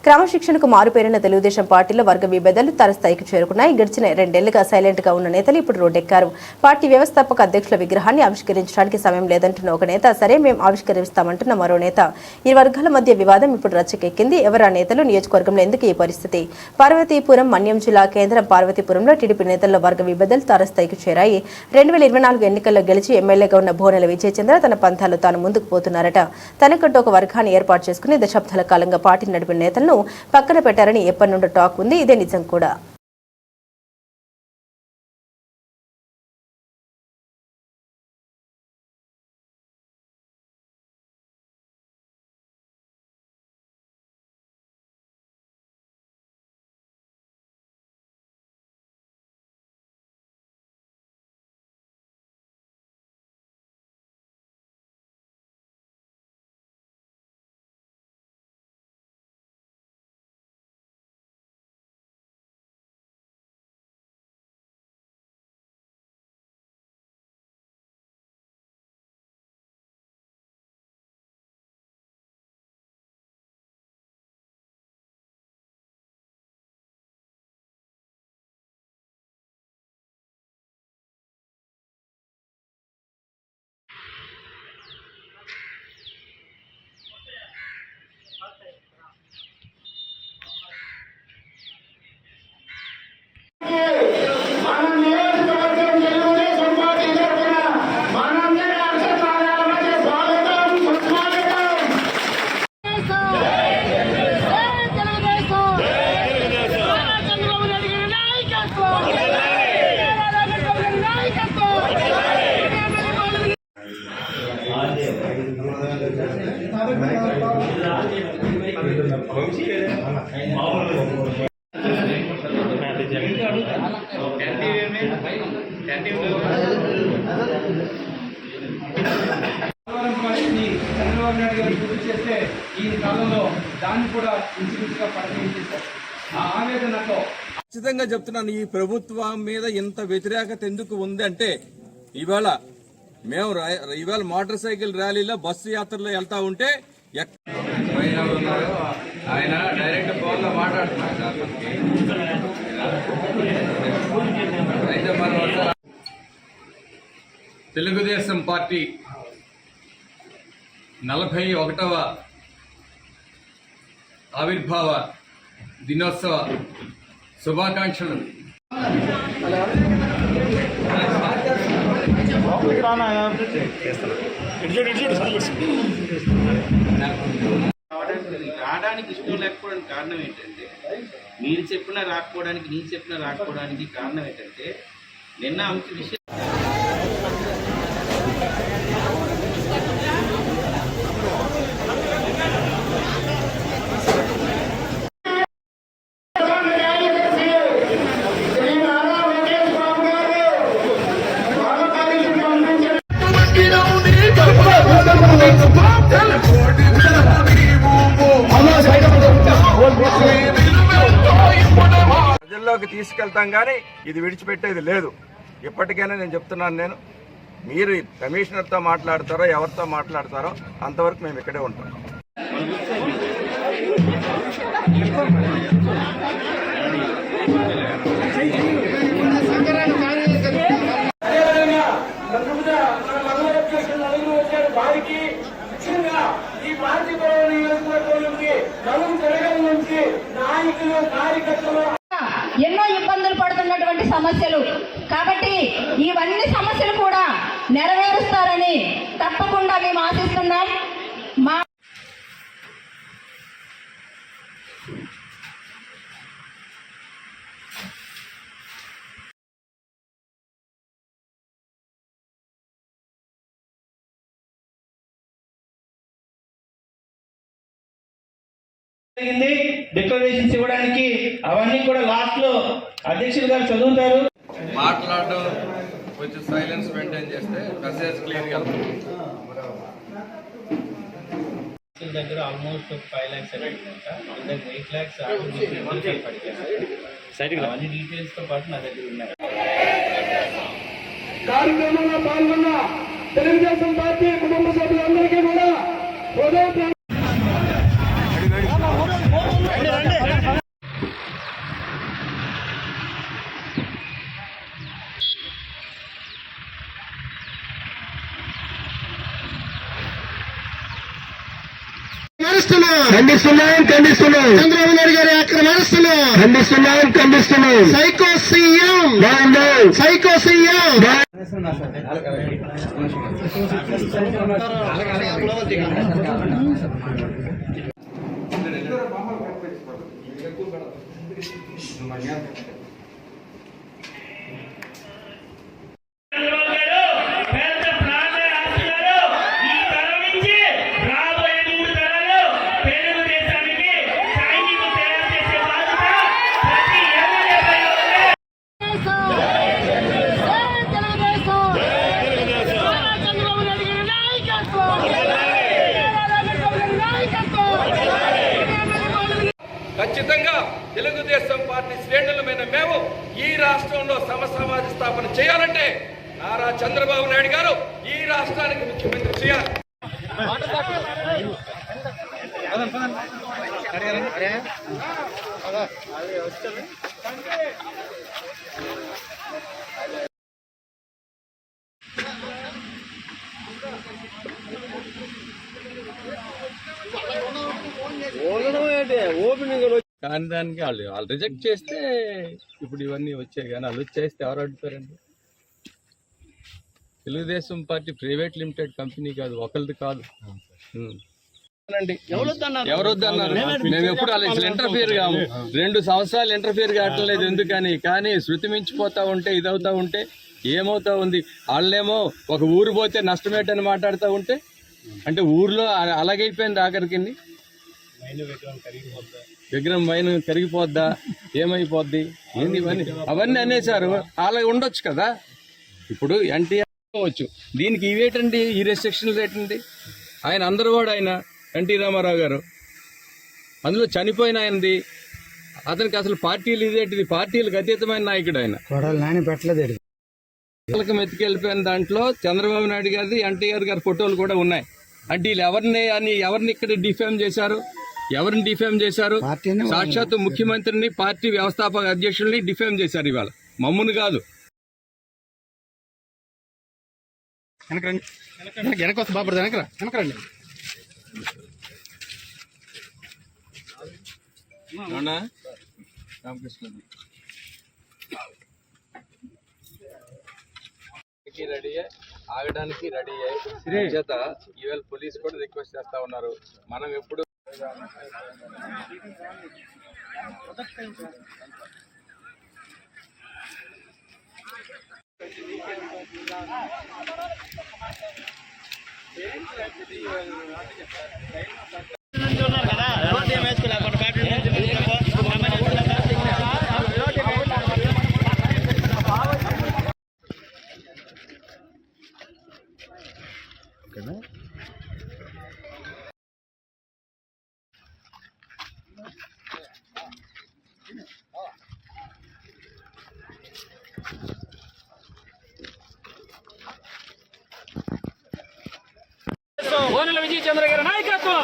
క్రమశిక్షణకు మారుపేరిన తెలుగుదేశం పార్టీలో వర్గ విభేదాలు తారస్థాయికి చేరుకున్నాయి. గడిచిన 2 ఏళ్లుగా సైలెంట్ గా ఉన్న నేతలు ఇప్పుడు రోడ్డెక్కారు. పార్టీ వ్యవస్థాపక అధ్యక్షుల విగ్రహాన్ని ఆవిష్కరించడానికి సమయం లేదంటున్న ఒక నేత, సరే మేము ఆవిష్కరిస్తామంటున్న మరో నేత. ఈ వర్గాల మధ్య వివాదం ఇప్పుడు రచ్చకెక్కింది. ఎవరా నేతలు, నియోజకవర్గంలో ఎందుకు ఈ పరిస్థితి? పార్వతీపురం మన్యం జిల్లా కేంద్రం పార్వతీపురంలో టీడీపీ నేతల్లో వర్గ విభేదాలు తారస్థాయికి చేరాయి. 2024 ఎన్నికల్లో గెలిచి ఎమ్మెల్యేగా ఉన్న భోనెల విజయచంద్ర తన పంథాలో తాను ముందుకు పోతున్నారట. తనకంటూ ఒక వర్గాన్ని ఏర్పాటు చేసుకుని దశాబ్దాల కాలంగా పార్టీ నడిపిన నేతలను పక్కన పెట్టారని ఎప్పటి నుండో టాక్ ఉంది. ఇదే నిజం కూడా. చంద్రబాబు నాయుడు గారు పూర్తి చేస్తే ఈ కాలంలో దాన్ని కూడా ఇంచుమించుగా పరిగణించారు. ఆ ఆవేదనతో ఖచ్చితంగా చెప్తున్నాను, ఈ ప్రభుత్వం మీద ఇంత వ్యతిరేకత ఎందుకు ఉంది అంటే, ఇవాళ మోటార్ సైకిల్ ర్యాలీలో బస్సు యాత్రలో వెళ్తా ఉంటే ఆయన డైరెక్ట్ ఫోన్ లో మాట్లాడుతున్నారు. తెలుగుదేశం పార్టీ 41వ ఆవిర్భావ దినోత్సవ శుభాకాంక్షలు. రావడానికి ఇష్టం లేకపోవడానికి కారణం ఏంటంటే, మీరు చెప్పినా రాకపోవడానికి, నేను చెప్పినా రాకపోవడానికి కారణం ఏంటంటే, నిన్న అంశ విషయం ప్రజల్లోకి తీసుకెళ్తాం కానీ ఇది విడిచిపెట్టేది లేదు. ఇప్పటికైనా నేను చెప్తున్నాను, మీరు కమిషనర్తో మాట్లాడతారో ఎవరితో మాట్లాడతారో అంతవరకు మేము ఇక్కడే ఉంటాం. ఎన్నో ఇబ్బందులు పడుతున్నటువంటి సమస్యలు కాబట్టి ఇవన్నీ సమస్యలు కూడా నెరవేరుస్తారని తప్పకుండా మేము ఆశిస్తున్నాం. మా డిక్లరేషన్స్ ఇవ్వడానికి అవన్నీ కూడా లాస్ట్ లో అధ్యక్షులు గారు చదువుతారు. మాట్లాడడం కొంచెం సైలెన్స్ మెయింటైన్ చేస్తే మెసేజ్ క్లియర్ గా దగ్గర ఆల్మోస్ట్ 5 lakhs దగ్గర 8 lakhs అన్ని డీటెయిల్స్ తో పాటు నా దగ్గర ఉన్నాయి. కార్యక్రమంలో పాల్గొన్న తెలుగుదేశం పార్టీ కుటుంబ సభ్యులందరికీ కూడా ఖండిస్తున్నాం. చంద్రబాబు నాయుడు గారి అక్రమ అరెస్టులు ఖండిస్తున్నాం. సైకో సీఎం ఖచ్చితంగా తెలుగుదేశం పార్టీ శ్రేణులమైన మేము ఈ రాష్ట్రంలో సమసమాజ స్థాపన చేయాలంటే నారా చంద్రబాబు నాయుడు గారు ఈ రాష్ట్రానికి ముఖ్యమంత్రి చేయాలి. కానీ దానికి వాళ్ళు రిజెక్ట్ చేస్తే ఇప్పుడు ఇవన్నీ వచ్చాయి, కానీ వాళ్ళు వచ్చేస్తే ఎవరు అడుగుతారండి? Telugu Desam party private limited company కాదు, ఒకరిది కాదు. ఎవరు వద్దన్నారు? మేము ఎప్పుడు అసలు ఇంటర్ఫియర్ కాము. 2 సంవత్సరాలు ఇంటర్ఫియర్ కావట్లేదు ఎందుకని, కానీ శృతి మించిపోతా ఉంటే ఇదవుతా ఉంటే ఏమవుతా ఉంది? వాళ్ళేమో ఒక ఊరు పోతే నష్టమేటని మాట్లాడుతూ ఉంటే, అంటే ఊర్లో అలాగైపోయింది ఆఖరికి. విగ్రహం మైన్ కరిగిపోద్దా, ఏమైపోద్ది, ఏంది ఇవన్నీ అవన్నీ అనేసారు. అలాగే ఉండొచ్చు కదా. ఇప్పుడు ఎన్టీఆర్ వచ్చు, దీనికి ఇవేటండి, ఈ రెస్ట్రిక్షన్లు ఏంటండి? ఆయన అందరూ కూడా ఆయన ఎన్టీ రామారావు గారు, అందులో చనిపోయిన ఆయనది. అతనికి అసలు పార్టీలు ఇదేంటిది, పార్టీలకు అతీతమైన నాయకుడు ఆయన. ఎత్తుకెళ్ళిపోయిన దాంట్లో చంద్రబాబు నాయుడు గారిది, ఎన్టీఆర్ గారి ఫోటోలు కూడా ఉన్నాయి. అంటే వీళ్ళు ఎవరిని ఇక్కడ డిఫేమ్ చేశారు? ఎవరిని డిఫేమ్ చేశారు? సాక్షాత్తు ముఖ్యమంత్రిని, పార్టీ వ్యవస్థాపక అధ్యక్షుల్ని డిఫేమ్ చేశారు. ఇవాళ మమ్మును కాదు. రామకృష్ణ రెడీ ఆగడానికి రెడీ అయ్యి చేత ఈవేళ పోలీసు కూడా రిక్వెస్ట్ చేస్తా ఉన్నారు. మనం ఎప్పుడు ఓనెల విజయచంద్ర గారి నాయకత్వం.